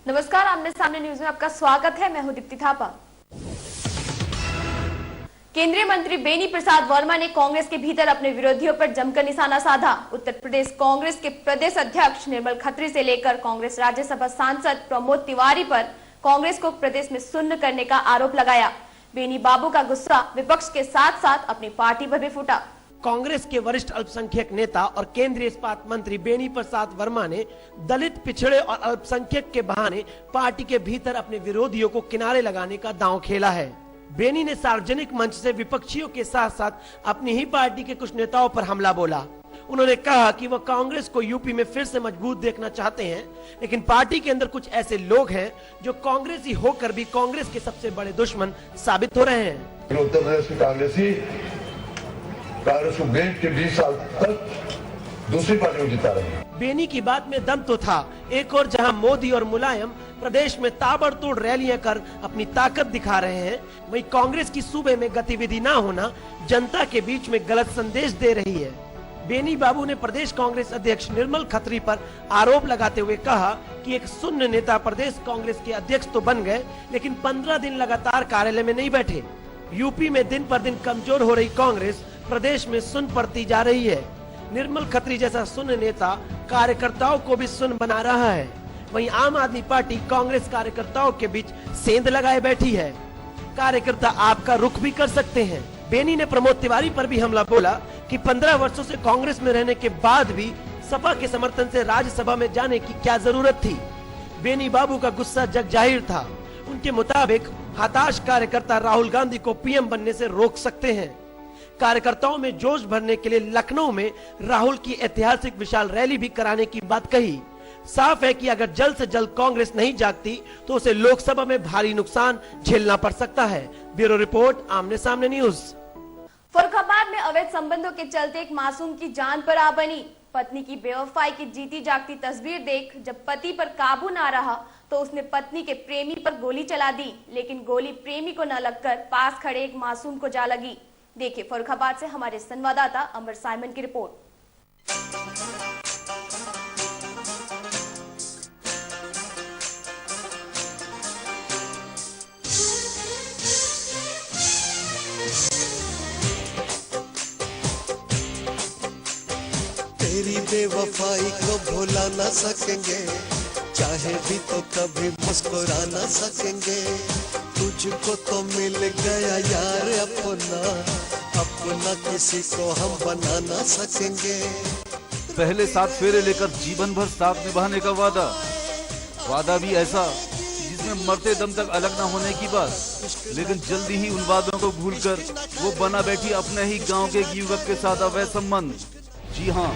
नमस्कार, आमने सामने न्यूज में आपका स्वागत है। मैं हूं दीप्ति थापा। केंद्रीय मंत्री बेनी प्रसाद वर्मा ने कांग्रेस के भीतर अपने विरोधियों पर जमकर निशाना साधा। उत्तर प्रदेश कांग्रेस के प्रदेश अध्यक्ष निर्मल खत्री से लेकर कांग्रेस राज्यसभा सांसद प्रमोद तिवारी पर कांग्रेस को प्रदेश में शून्य करने का आरोप लगाया। बेनी बाबू का गुस्सा विपक्ष के साथ साथ अपनी पार्टी पर भी फूटा। कांग्रेस के वरिष्ठ अल्पसंख्यक नेता और केंद्रीय इस्पात मंत्री बेनी प्रसाद वर्मा ने दलित, पिछड़े और अल्पसंख्यक के बहाने पार्टी के भीतर अपने विरोधियों को किनारे लगाने का दांव खेला है। बेनी ने सार्वजनिक मंच से विपक्षियों के साथ साथ अपनी ही पार्टी के कुछ नेताओं पर हमला बोला। उन्होंने कहा कि वह कांग्रेस को यूपी में फिर से मजबूत देखना चाहते हैं, लेकिन पार्टी के अंदर कुछ ऐसे लोग हैं जो कांग्रेसी होकर भी कांग्रेस के सबसे बड़े दुश्मन साबित हो रहे हैं। उत्तर प्रदेश की कांग्रेस को 20 साल तक दूसरी पार्टी में जिता रहे हैं। बेनी की बात में दम तो था। एक और जहां मोदी और मुलायम प्रदेश में ताबड़तोड़ रैलियां कर अपनी ताकत दिखा रहे हैं, वहीं कांग्रेस की सूबे में गतिविधि न होना जनता के बीच में गलत संदेश दे रही है। बेनी बाबू ने प्रदेश कांग्रेस अध्यक्ष निर्मल खत्री पर आरोप लगाते हुए कहा कि एक शून्य नेता प्रदेश कांग्रेस के अध्यक्ष तो बन गए, लेकिन 15 दिन लगातार कार्यालय में नहीं बैठे। यूपी में दिन पर दिन कमजोर हो रही कांग्रेस प्रदेश में सुन्न पड़ती जा रही है। निर्मल खत्री जैसा शून्य नेता कार्यकर्ताओं को भी सुन्न बना रहा है। वहीं आम आदमी पार्टी कांग्रेस कार्यकर्ताओं के बीच सेंध लगाए बैठी है। कार्यकर्ता आपका रुख भी कर सकते हैं। बेनी ने प्रमोद तिवारी पर भी हमला बोला कि 15 वर्षों से कांग्रेस में रहने के बाद भी सपा के समर्थन से राज्यसभा में जाने की क्या जरूरत थी। बेनी बाबू का गुस्सा जग जाहिर था। उनके मुताबिक हताश कार्यकर्ता राहुल गांधी को पीएम बनने से रोक सकते हैं। कार्यकर्ताओं में जोश भरने के लिए लखनऊ में राहुल की ऐतिहासिक विशाल रैली भी कराने की बात कही। साफ है कि अगर जल्द से जल्द कांग्रेस नहीं जागती तो उसे लोकसभा में भारी नुकसान झेलना पड़ सकता है। ब्यूरो रिपोर्ट, आमने सामने न्यूज। फर्रुखाबाद में अवैध संबंधों के चलते एक मासूम की जान पर आ बनी। पत्नी की बेवफाई की जीती जागती तस्वीर देख जब पति पर काबू ना रहा तो उसने पत्नी के प्रेमी पर गोली चला दी, लेकिन गोली प्रेमी को न लगकर पास खड़े एक मासूम को जा लगी। देखिए फर्रुखाबाद से हमारे संवाददाता अमर साइमन की रिपोर्ट। तेरी बेवफाई को भुला ना सकेंगे, चाहे भी तो कभी मुस्कुरा ना सकेंगे। तुझको तो मिल गया यार अपना किसी को हम बना ना सकेंगे। पहले 7 फेरे लेकर जीवन भर साथ निभाने का वादा भी ऐसा जिसमें मरते दम तक अलग ना होने की बात, लेकिन जल्दी ही उन वादों को भूलकर वो बना बैठी अपने ही गांव के एक युवक के साथ अवैध संबंध। जी हाँ,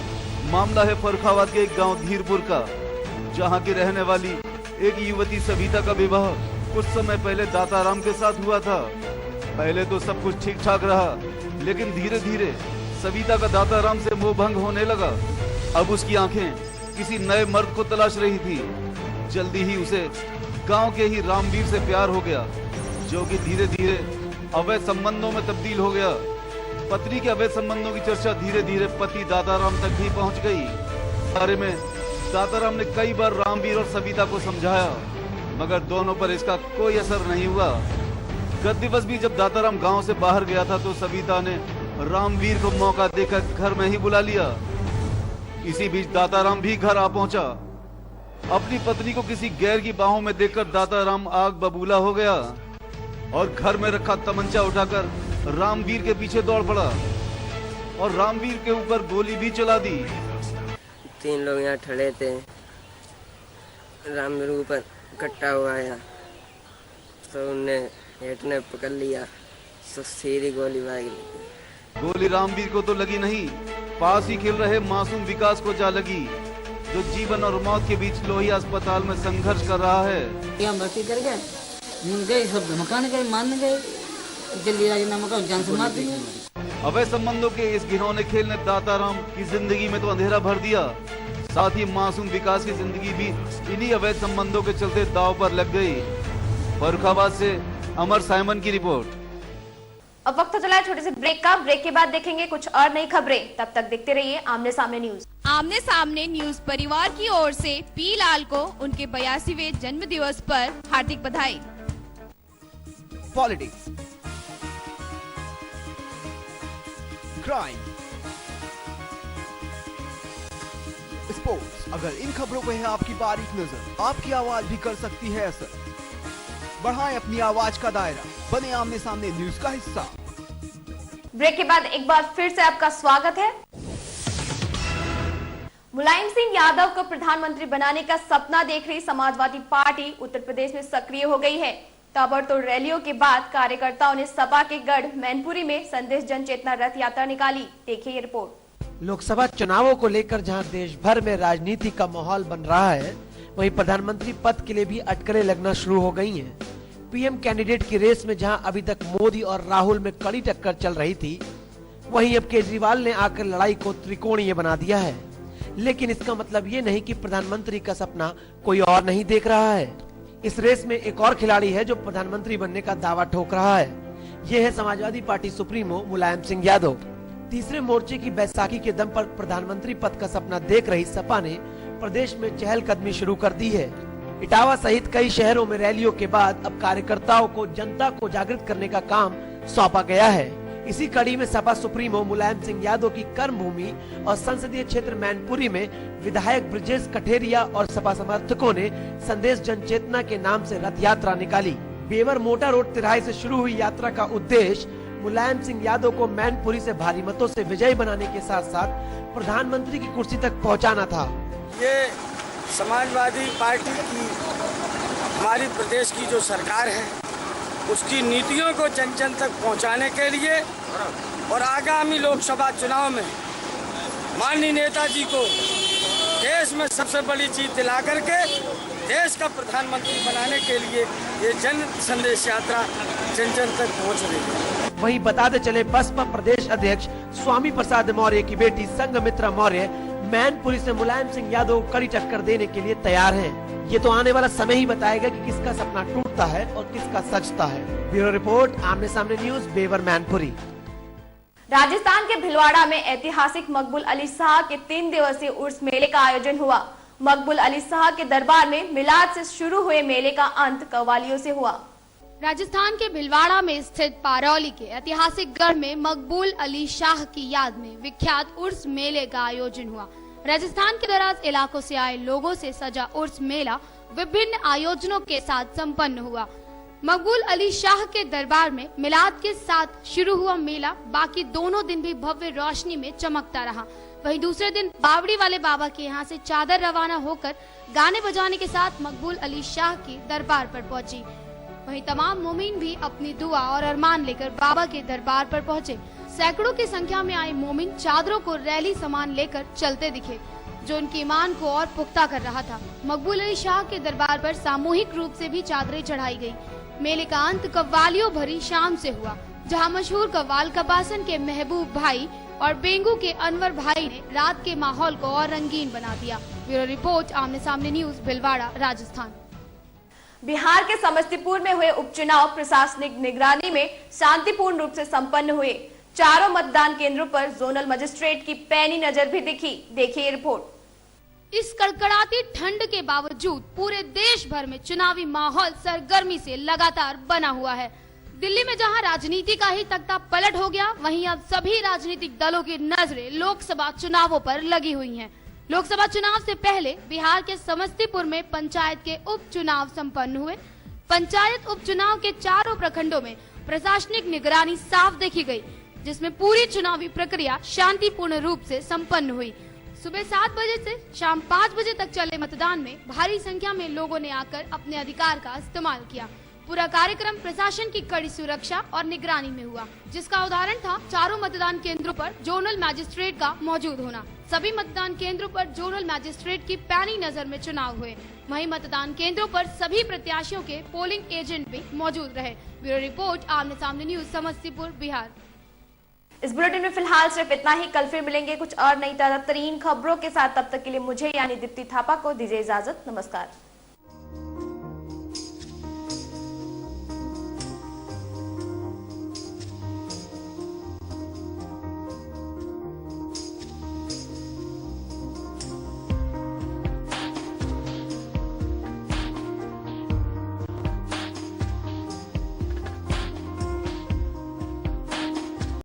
मामला है फर्रुखाबाद के एक गांव धीरपुर का, जहां की रहने वाली एक युवती सविता का विवाह कुछ समय पहले दाताराम के साथ हुआ था। पहले तो सब कुछ ठीक ठाक रहा, लेकिन धीरे धीरे सविता का दाताराम से मोह भंग होने लगा। अब उसकी आंखें किसी नए मर्द को तलाश रही थी। जल्दी ही उसे गांव के ही रामवीर से प्यार हो गया, जो कि धीरे धीरे अवैध संबंधों में तब्दील हो गया। पत्नी के अवैध संबंधों की चर्चा धीरे धीरे पति दाताराम तक भी पहुंच गई। बारे में दाताराम ने कई बार रामवीर और सविता को समझाया, मगर दोनों पर इसका कोई असर नहीं हुआ। गत दिवस भी जब दाताराम गांव से बाहर गया था तो सविता ने रामवीर को मौका देकर घर में ही बुला लिया। इसी बीच दाताराम भी घर आ पहुंचा। अपनी पत्नी को किसी गैर की बाहों में देखकर दाताराम आग बबूला हो गया और घर में रखा तमंचा उठाकर रामवीर के पीछे दौड़ पड़ा और रामवीर के ऊपर गोली भी चला दी। 3 लोग यहाँ खड़े थे, रामवीर के ऊपर कट्टा हुआ आया तो उन्हें हेठ ने पकड़ लिया तो सीधी गोली मारी। गोली रामवीर को तो लगी नहीं, पास ही खेल रहे मासूम विकास को जा लगी, जो जीवन और मौत के बीच लोहिया अस्पताल में संघर्ष कर रहा है। यहाँ भर्ती कर गए, सब धमकाने गए, मारने गए, जल्दी राजीनामा का जान से मार दिए। अवैध संबंधों के इस घिनौने खेल ने दाताराम की जिंदगी में तो अंधेरा भर दिया, साथ ही मासूम विकास की जिंदगी भी इन्हीं अवैध संबंधों के चलते दांव पर लग गई। फर्रुखाबाद से अमर साइमन की रिपोर्ट। अब वक्त तो चला है छोटे से ब्रेक का। ब्रेक के बाद देखेंगे कुछ और नई खबरें। तब तक देखते रहिए आमने सामने न्यूज। आमने सामने न्यूज परिवार की ओर से पी लाल को उनके 82वें जन्म दिवस पर हार्दिक बधाई। पॉलिटिक्स, क्राइम, स्पोर्ट्स, अगर इन खबरों पे है आपकी बारीक नजर, आपकी आवाज भी कर सकती है असर। बढ़ाएं अपनी आवाज का दायरा, बने आमने सामने न्यूज का हिस्सा। ब्रेक के बाद एक बार फिर से आपका स्वागत है। मुलायम सिंह यादव को प्रधानमंत्री बनाने का सपना देख रही समाजवादी पार्टी उत्तर प्रदेश में सक्रिय हो गई है। ताबड़तोड़ रैलियों के बाद कार्यकर्ताओं ने सपा के गढ़ मैनपुरी में संदेश जन चेतना रथ यात्रा निकाली। देखिए ये रिपोर्ट। लोकसभा चुनावों को लेकर जहां देश भर में राजनीति का माहौल बन रहा है, वहीं प्रधानमंत्री पद के लिए भी अटकलें लगना शुरू हो गई हैं। पीएम कैंडिडेट की रेस में जहां अभी तक मोदी और राहुल में कड़ी टक्कर चल रही थी, वहीं अब केजरीवाल ने आकर लड़ाई को त्रिकोणीय बना दिया है। लेकिन इसका मतलब ये नहीं कि प्रधानमंत्री का सपना कोई और नहीं देख रहा है। इस रेस में एक और खिलाड़ी है जो प्रधानमंत्री बनने का दावा ठोक रहा है। ये है समाजवादी पार्टी सुप्रीमो मुलायम सिंह यादव। तीसरे मोर्चे की बैसाखी के दम पर प्रधानमंत्री पद का सपना देख रही सपा ने प्रदेश में चहलकदमी शुरू कर दी है। इटावा सहित कई शहरों में रैलियों के बाद अब कार्यकर्ताओं को जनता को जागृत करने का काम सौंपा गया है। इसी कड़ी में सपा सुप्रीमो मुलायम सिंह यादव की कर्मभूमि और संसदीय क्षेत्र मैनपुरी में विधायक ब्रजेश कठेरिया और सपा समर्थकों ने संदेश जन चेतना के नाम से रथ यात्रा निकाली। बेवर मोटा रोड तिराहे से शुरू हुई यात्रा का उद्देश्य मुलायम सिंह यादव को मैनपुरी से भारी मतों से विजयी बनाने के साथ साथ प्रधानमंत्री की कुर्सी तक पहुंचाना था। ये समाजवादी पार्टी की हमारी प्रदेश की जो सरकार है, उसकी नीतियों को जन जन तक पहुंचाने के लिए और आगामी लोकसभा चुनाव में माननीय नेताजी को देश में सबसे बड़ी जीत दिला करके देश का प्रधानमंत्री बनाने के लिए ये जन संदेश यात्रा जन जन तक पहुंच रही है। वहीं बताते चले बसपा प्रदेश अध्यक्ष स्वामी प्रसाद मौर्य की बेटी संघमित्रा मौर्य मैनपुरी से मुलायम सिंह यादव को कड़ी टक्कर देने के लिए तैयार हैं। ये तो आने वाला समय ही बताएगा कि किसका सपना टूटता है और किसका सजता है। ब्यूरो रिपोर्ट, आमने सामने न्यूज, बेवर मैनपुरी। राजस्थान के भिलवाड़ा में ऐतिहासिक मकबूल अली शाह के 3 दिवसीय उर्स मेले का आयोजन हुआ। मकबूल अली शाह के दरबार में मिलाद से शुरू हुए मेले का अंत कव्वालियों से हुआ। राजस्थान के भिलवाड़ा में स्थित पारौली के ऐतिहासिक गढ़ में मकबूल अली शाह की याद में विख्यात उर्स मेले का आयोजन हुआ। राजस्थान के दराज इलाकों से आए लोगों से सजा उर्स मेला विभिन्न आयोजनों के साथ संपन्न हुआ। मकबूल अली शाह के दरबार में मिलाद के साथ शुरू हुआ मेला बाकी दोनों दिन भी भव्य रोशनी में चमकता रहा। वहीं दूसरे दिन बावड़ी वाले बाबा के यहाँ से चादर रवाना होकर गाने बजाने के साथ मकबूल अली शाह की दरबार पर पहुंची। वहीं तमाम मोमिन भी अपनी दुआ और अरमान लेकर बाबा के दरबार पर पहुंचे। सैकड़ों की संख्या में आए मोमिन चादरों को रैली समान लेकर चलते दिखे, जो उनके ईमान को और पुख्ता कर रहा था। मकबूल अली शाह के दरबार पर सामूहिक रूप से भी चादरें चढ़ाई गई। मेले का अंत कव्वालियों भरी शाम से हुआ, जहां मशहूर कव्वाल कबासन के महबूब भाई और बेंगू के अनवर भाई ने रात के माहौल को और रंगीन बना दिया। ब्यूरो रिपोर्ट, आमने सामने न्यूज, भिलवाड़ा, राजस्थान। बिहार के समस्तीपुर में हुए उपचुनाव प्रशासनिक निगरानी में शांतिपूर्ण रूप से संपन्न हुए। चारों मतदान केंद्रों पर जोनल मजिस्ट्रेट की पैनी नजर भी दिखी। देखिए रिपोर्ट। इस कड़कड़ाती ठंड के बावजूद पूरे देश भर में चुनावी माहौल सरगर्मी से लगातार बना हुआ है। दिल्ली में जहां राजनीति का ही तख्ता पलट हो गया, वहीं अब सभी राजनीतिक दलों की नजरें लोकसभा चुनावों पर लगी हुई हैं। लोकसभा चुनाव से पहले बिहार के समस्तीपुर में पंचायत के उपचुनाव संपन्न हुए। पंचायत उपचुनाव के चारों प्रखंडों में प्रशासनिक निगरानी साफ देखी गई, जिसमें पूरी चुनावी प्रक्रिया शांतिपूर्ण रूप से संपन्न हुई। सुबह 7 बजे से शाम 5 बजे तक चले मतदान में भारी संख्या में लोगों ने आकर अपने अधिकार का इस्तेमाल किया। पूरा कार्यक्रम प्रशासन की कड़ी सुरक्षा और निगरानी में हुआ, जिसका उदाहरण था चारों मतदान केंद्रों पर जोनल मैजिस्ट्रेट का मौजूद होना। सभी मतदान केंद्रों पर जोनल मैजिस्ट्रेट की पैनी नजर में चुनाव हुए। वहीं मतदान केंद्रों पर सभी प्रत्याशियों के पोलिंग एजेंट भी मौजूद रहे। ब्यूरो रिपोर्ट, आमने सामने न्यूज, समस्तीपुर, बिहार। इस बुलेटिन में फिलहाल सिर्फ इतना ही। कल फिर मिलेंगे कुछ और नई ताजा तरीन खबरों के साथ। तब तक के लिए मुझे यानी दीप्ति थापा को दीजिए इजाजत। नमस्कार।